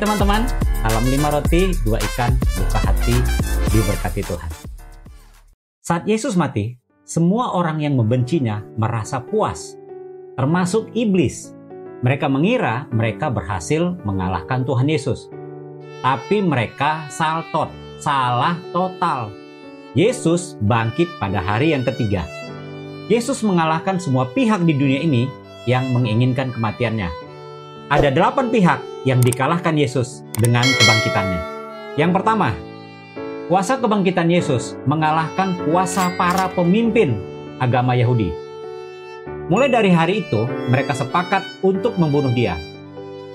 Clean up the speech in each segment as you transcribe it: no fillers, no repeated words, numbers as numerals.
teman-teman, salam 5 roti, 2 ikan, buka hati, diberkati Tuhan. Saat Yesus mati, semua orang yang membencinya merasa puas, termasuk iblis. Mereka mengira mereka berhasil mengalahkan Tuhan Yesus. Tapi mereka saltot, salah total. Yesus bangkit pada hari yang ketiga. Yesus mengalahkan semua pihak di dunia ini yang menginginkan kematiannya. Ada 8 pihak yang dikalahkan Yesus dengan kebangkitannya. Yang pertama, kuasa kebangkitan Yesus mengalahkan kuasa para pemimpin agama Yahudi. Mulai dari hari itu, mereka sepakat untuk membunuh dia.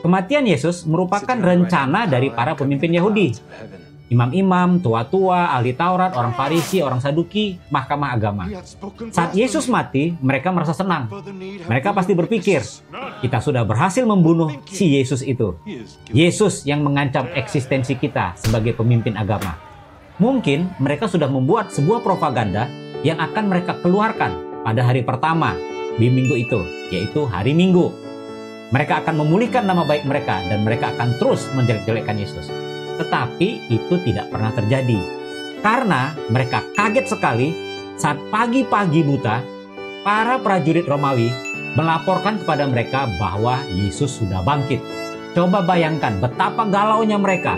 Kematian Yesus merupakan rencana dari para pemimpin Yahudi. Imam-imam, tua-tua, ahli Taurat, orang Farisi, orang Saduki, mahkamah agama. Saat Yesus mati, mereka merasa senang. Mereka pasti berpikir, kita sudah berhasil membunuh si Yesus itu. Yesus yang mengancam eksistensi kita sebagai pemimpin agama. Mungkin mereka sudah membuat sebuah propaganda yang akan mereka keluarkan pada hari pertama di minggu itu, yaitu hari Minggu. Mereka akan memulihkan nama baik mereka dan mereka akan terus menjelek-jelekkan Yesus. Tetapi itu tidak pernah terjadi. Karena mereka kaget sekali saat pagi-pagi buta, para prajurit Romawi melaporkan kepada mereka bahwa Yesus sudah bangkit. Coba bayangkan betapa galaunya mereka.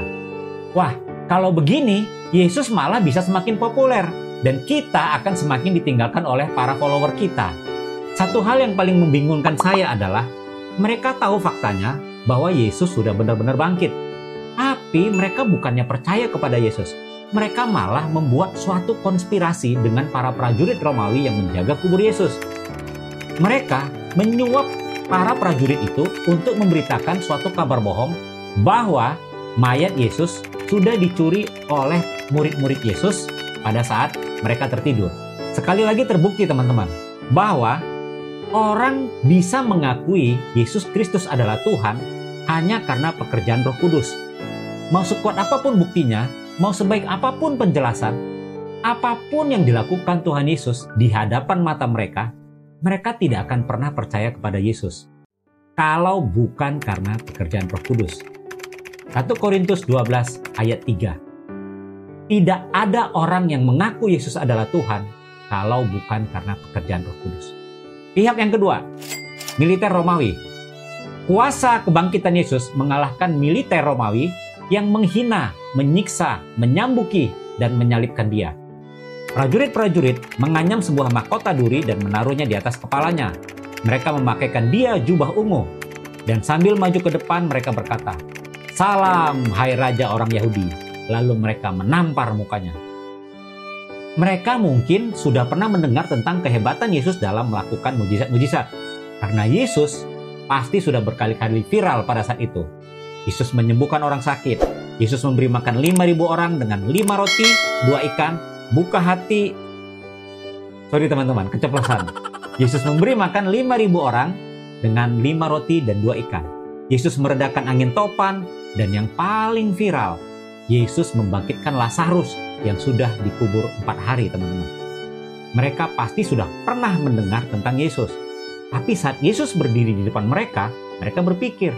Wah, kalau begini, Yesus malah bisa semakin populer dan kita akan semakin ditinggalkan oleh para follower kita. Satu hal yang paling membingungkan saya adalah mereka tahu faktanya bahwa Yesus sudah benar-benar bangkit. Tapi mereka bukannya percaya kepada Yesus. Mereka malah membuat suatu konspirasi dengan para prajurit Romawi yang menjaga kubur Yesus. Mereka menyuap para prajurit itu untuk memberitakan suatu kabar bohong bahwa mayat Yesus sudah dicuri oleh murid-murid Yesus pada saat mereka tertidur. Sekali lagi terbukti teman-teman, bahwa orang bisa mengakui Yesus Kristus adalah Tuhan hanya karena pekerjaan Roh Kudus. Mau sekuat apapun buktinya, mau sebaik apapun penjelasan, apapun yang dilakukan Tuhan Yesus di hadapan mata mereka, mereka tidak akan pernah percaya kepada Yesus kalau bukan karena pekerjaan Roh Kudus. 1 Korintus 12 ayat 3. Tidak ada orang yang mengaku Yesus adalah Tuhan kalau bukan karena pekerjaan Roh Kudus. Pihak yang kedua, militer Romawi. Kuasa kebangkitan Yesus mengalahkan militer Romawi yang menghina, menyiksa, menyambuki, dan menyalibkan dia. Prajurit-prajurit menganyam sebuah mahkota duri dan menaruhnya di atas kepalanya. Mereka memakaikan dia jubah ungu. Dan sambil maju ke depan mereka berkata, "Salam, hai Raja orang Yahudi." Lalu mereka menampar mukanya. Mereka mungkin sudah pernah mendengar tentang kehebatan Yesus dalam melakukan mujizat-mujizat. Karena Yesus pasti sudah berkali-kali viral pada saat itu. Yesus menyembuhkan orang sakit. Yesus memberi makan 5.000 orang dengan 5 roti, 2 ikan, buka hati. Sorry teman-teman, keceplosan. Yesus memberi makan 5.000 orang dengan 5 roti dan 2 ikan. Yesus meredakan angin topan, dan yang paling viral, Yesus membangkitkan Lazarus yang sudah dikubur 4 hari, teman-teman. Mereka pasti sudah pernah mendengar tentang Yesus. Tapi saat Yesus berdiri di depan mereka, mereka berpikir,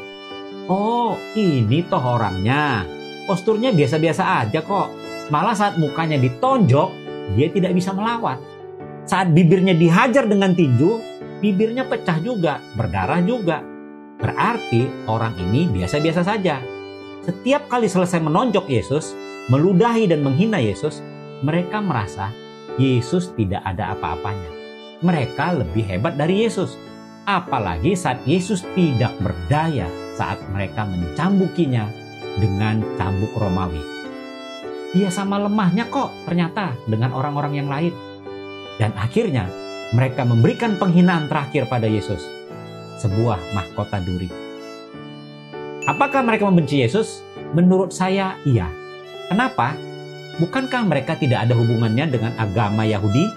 "Oh, ini toh orangnya. Posturnya biasa-biasa aja kok. Malah saat mukanya ditonjok, dia tidak bisa melawan. Saat bibirnya dihajar dengan tinju, bibirnya pecah juga, berdarah juga. Berarti orang ini biasa-biasa saja." Setiap kali selesai menonjok Yesus, meludahi dan menghina Yesus, mereka merasa Yesus tidak ada apa-apanya. Mereka lebih hebat dari Yesus. Apalagi saat Yesus tidak berdaya saat mereka mencambukinya dengan cambuk Romawi. Dia sama lemahnya kok ternyata dengan orang-orang yang lain. Dan akhirnya mereka memberikan penghinaan terakhir pada Yesus, sebuah mahkota duri. Apakah mereka membenci Yesus? Menurut saya iya. Kenapa? Bukankah mereka tidak ada hubungannya dengan agama Yahudi?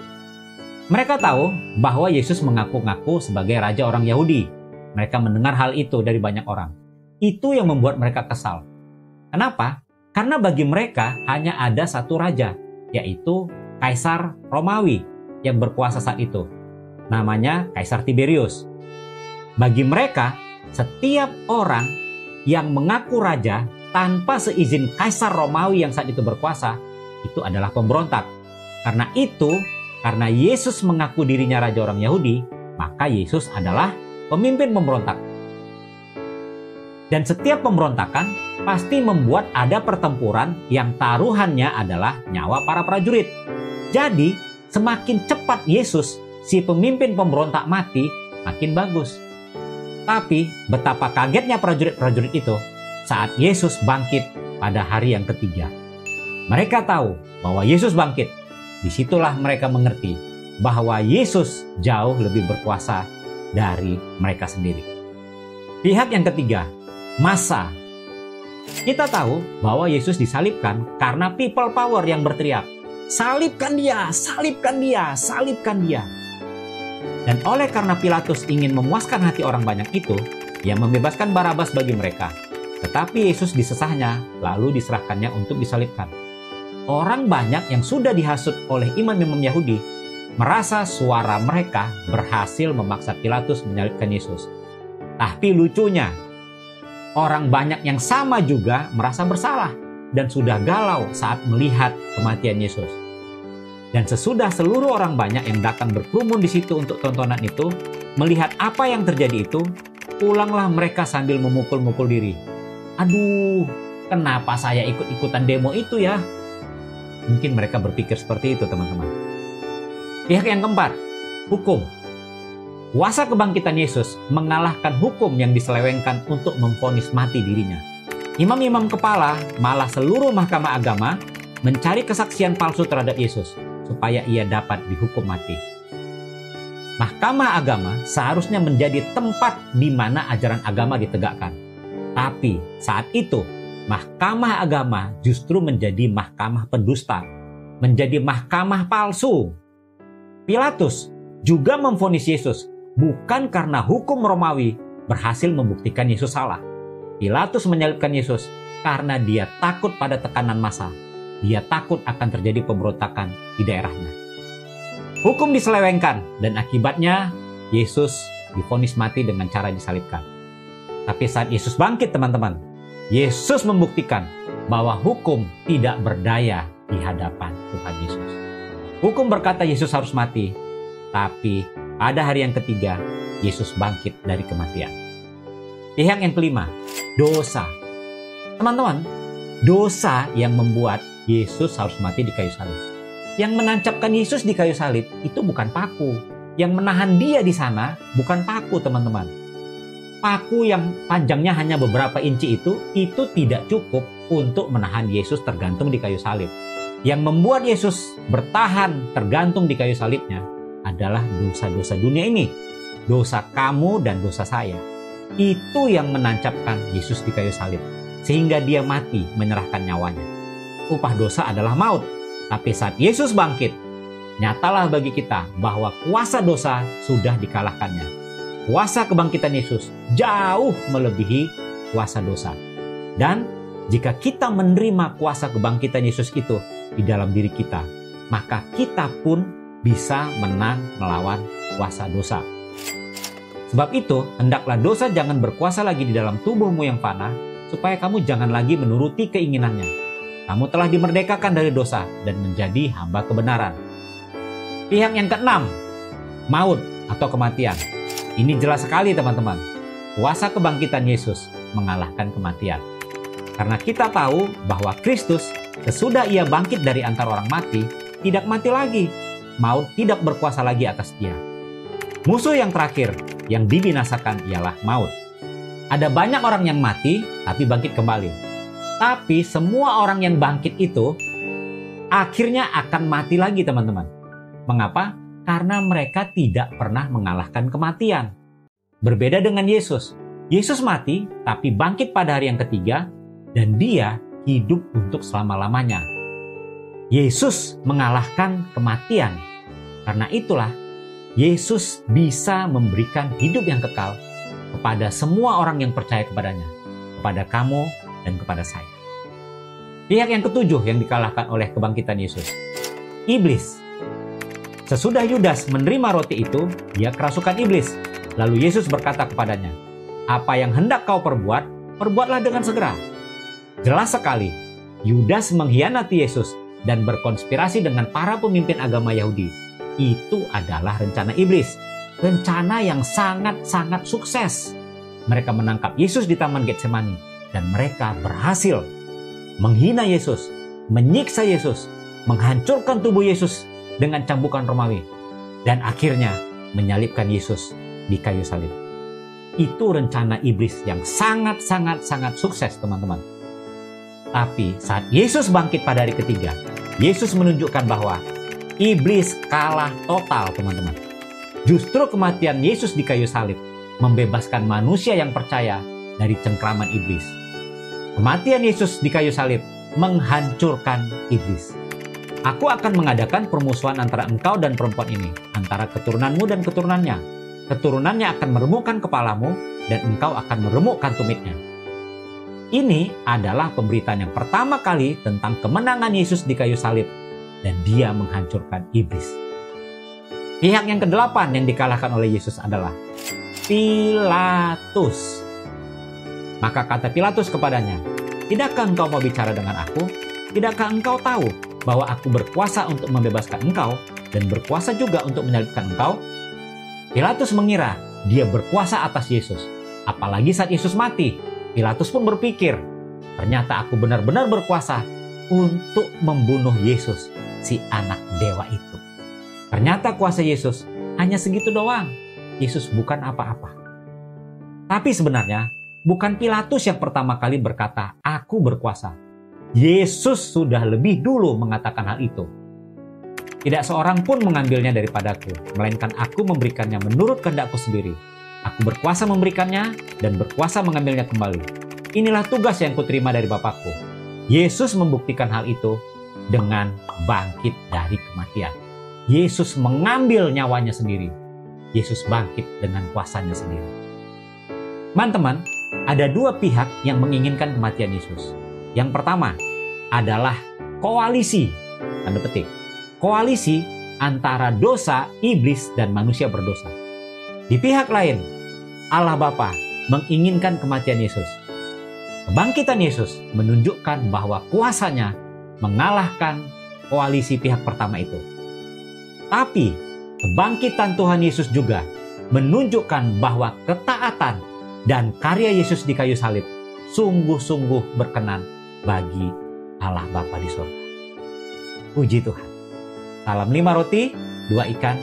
Mereka tahu bahwa Yesus mengaku-ngaku sebagai raja orang Yahudi. Mereka mendengar hal itu dari banyak orang. Itu yang membuat mereka kesal. Kenapa? Karena bagi mereka hanya ada satu raja, yaitu Kaisar Romawi yang berkuasa saat itu. Namanya Kaisar Tiberius. Bagi mereka, setiap orang yang mengaku raja tanpa seizin Kaisar Romawi yang saat itu berkuasa, itu adalah pemberontak. Karena Yesus mengaku dirinya Raja orang Yahudi, maka Yesus adalah pemimpin pemberontak. Dan setiap pemberontakan pasti membuat ada pertempuran yang taruhannya adalah nyawa para prajurit. Jadi, semakin cepat Yesus, si pemimpin pemberontak mati, makin bagus. Tapi, betapa kagetnya prajurit-prajurit itu saat Yesus bangkit pada hari yang ketiga. Mereka tahu bahwa Yesus bangkit. Disitulah mereka mengerti bahwa Yesus jauh lebih berkuasa dari mereka sendiri. Pihak yang ketiga, massa. Kita tahu bahwa Yesus disalibkan karena people power yang berteriak, "Salibkan dia, salibkan dia, salibkan dia." Dan oleh karena Pilatus ingin memuaskan hati orang banyak itu, ia membebaskan Barabas bagi mereka. Tetapi Yesus disesahnya, lalu diserahkannya untuk disalibkan. Orang banyak yang sudah dihasut oleh imam-imam Yahudi merasa suara mereka berhasil memaksa Pilatus menyalibkan Yesus. Tapi lucunya, orang banyak yang sama juga merasa bersalah dan sudah galau saat melihat kematian Yesus. Dan sesudah seluruh orang banyak yang datang berkerumun di situ untuk tontonan itu, melihat apa yang terjadi itu, pulanglah mereka sambil memukul-mukul diri. Aduh, kenapa saya ikut-ikutan demo itu ya? Mungkin mereka berpikir seperti itu, teman-teman. Pihak yang keempat, hukum. Kuasa kebangkitan Yesus mengalahkan hukum yang diselewengkan untuk memvonis mati dirinya. Imam-imam kepala, malah seluruh mahkamah agama, mencari kesaksian palsu terhadap Yesus, supaya ia dapat dihukum mati. Mahkamah agama seharusnya menjadi tempat di mana ajaran agama ditegakkan. Tapi saat itu, mahkamah agama justru menjadi mahkamah pendusta, menjadi mahkamah palsu. Pilatus juga memvonis Yesus bukan karena hukum Romawi berhasil membuktikan Yesus salah. Pilatus menyalibkan Yesus karena dia takut pada tekanan massa. Dia takut akan terjadi pemberontakan di daerahnya. Hukum diselewengkan dan akibatnya Yesus divonis mati dengan cara disalibkan. Tapi saat Yesus bangkit, teman-teman, Yesus membuktikan bahwa hukum tidak berdaya di hadapan Tuhan Yesus. Hukum berkata Yesus harus mati, tapi pada hari yang ketiga, Yesus bangkit dari kematian. Pihak yang kelima, dosa. Teman-teman, dosa yang membuat Yesus harus mati di kayu salib. Yang menancapkan Yesus di kayu salib itu bukan paku. Yang menahan dia di sana bukan paku, teman-teman. Paku yang panjangnya hanya beberapa inci itu tidak cukup untuk menahan Yesus tergantung di kayu salib. Yang membuat Yesus bertahan tergantung di kayu salibnya adalah dosa-dosa dunia ini. Dosa kamu dan dosa saya. Itu yang menancapkan Yesus di kayu salib. Sehingga dia mati menyerahkan nyawanya. Upah dosa adalah maut. Tapi saat Yesus bangkit, nyatalah bagi kita bahwa kuasa dosa sudah dikalahkannya. Kuasa kebangkitan Yesus jauh melebihi kuasa dosa. Dan jika kita menerima kuasa kebangkitan Yesus itu di dalam diri kita, maka kita pun bisa menang melawan kuasa dosa. Sebab itu, hendaklah dosa jangan berkuasa lagi di dalam tubuhmu yang fana, supaya kamu jangan lagi menuruti keinginannya. Kamu telah dimerdekakan dari dosa dan menjadi hamba kebenaran. Pihak yang keenam, maut atau kematian. Ini jelas sekali, teman-teman. Kuasa kebangkitan Yesus mengalahkan kematian. Karena kita tahu bahwa Kristus sesudah ia bangkit dari antara orang mati, tidak mati lagi. Maut tidak berkuasa lagi atas dia. Musuh yang terakhir yang dibinasakan ialah maut. Ada banyak orang yang mati tapi bangkit kembali. Tapi semua orang yang bangkit itu akhirnya akan mati lagi, teman-teman. Mengapa? Karena mereka tidak pernah mengalahkan kematian. Berbeda dengan Yesus. Yesus mati tapi bangkit pada hari yang ketiga dan dia hidup untuk selama-lamanya. Yesus mengalahkan kematian. Karena itulah Yesus bisa memberikan hidup yang kekal kepada semua orang yang percaya kepadanya, kepada kamu dan kepada saya. Pihak yang ketujuh yang dikalahkan oleh kebangkitan Yesus, iblis. Sesudah Yudas menerima roti itu, dia kerasukan iblis. Lalu Yesus berkata kepadanya, "Apa yang hendak kau perbuat, perbuatlah dengan segera." Jelas sekali, Yudas mengkhianati Yesus dan berkonspirasi dengan para pemimpin agama Yahudi. Itu adalah rencana iblis. Rencana yang sangat-sangat sukses. Mereka menangkap Yesus di Taman Getsemani dan mereka berhasil menghina Yesus, menyiksa Yesus, menghancurkan tubuh Yesus dengan cambukan Romawi, dan akhirnya menyalibkan Yesus di kayu salib. Itu rencana iblis yang sangat sukses, teman-teman. Tapi saat Yesus bangkit pada hari ketiga, Yesus menunjukkan bahwa iblis kalah total, teman-teman. Justru kematian Yesus di kayu salib membebaskan manusia yang percaya dari cengkraman iblis. Kematian Yesus di kayu salib menghancurkan iblis. Aku akan mengadakan permusuhan antara engkau dan perempuan ini, antara keturunanmu dan keturunannya. Keturunannya akan meremukkan kepalamu dan engkau akan meremukkan tumitnya. Ini adalah pemberitaan yang pertama kali tentang kemenangan Yesus di kayu salib dan dia menghancurkan iblis. Pihak yang kedelapan yang dikalahkan oleh Yesus adalah Pilatus. Maka kata Pilatus kepadanya, "Tidakkah engkau mau bicara dengan aku? Tidakkah engkau tahu bahwa aku berkuasa untuk membebaskan engkau dan berkuasa juga untuk menyalibkan engkau?" Pilatus mengira dia berkuasa atas Yesus. Apalagi saat Yesus mati, Pilatus pun berpikir, ternyata aku benar-benar berkuasa untuk membunuh Yesus, si anak dewa itu. Ternyata kuasa Yesus hanya segitu doang. Yesus bukan apa-apa. Tapi sebenarnya bukan Pilatus yang pertama kali berkata, "Aku berkuasa." Yesus sudah lebih dulu mengatakan hal itu. Tidak seorang pun mengambilnya daripadaku, melainkan aku memberikannya menurut kehendakku sendiri. Aku berkuasa memberikannya dan berkuasa mengambilnya kembali. Inilah tugas yang kuterima dari Bapakku. Yesus membuktikan hal itu dengan bangkit dari kematian. Yesus mengambil nyawanya sendiri. Yesus bangkit dengan kuasanya sendiri. Teman-teman, ada dua pihak yang menginginkan kematian Yesus. Yang pertama adalah koalisi, tanda petik, koalisi antara dosa, iblis, dan manusia berdosa. Di pihak lain, Allah Bapa menginginkan kematian Yesus. Kebangkitan Yesus menunjukkan bahwa kuasanya mengalahkan koalisi pihak pertama itu. Tapi kebangkitan Tuhan Yesus juga menunjukkan bahwa ketaatan dan karya Yesus di kayu salib sungguh-sungguh berkenan bagi Allah Bapa di surga. Puji Tuhan. Salam 5 roti, 2 ikan,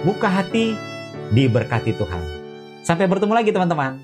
buka hati, diberkati Tuhan. Sampai bertemu lagi teman-teman.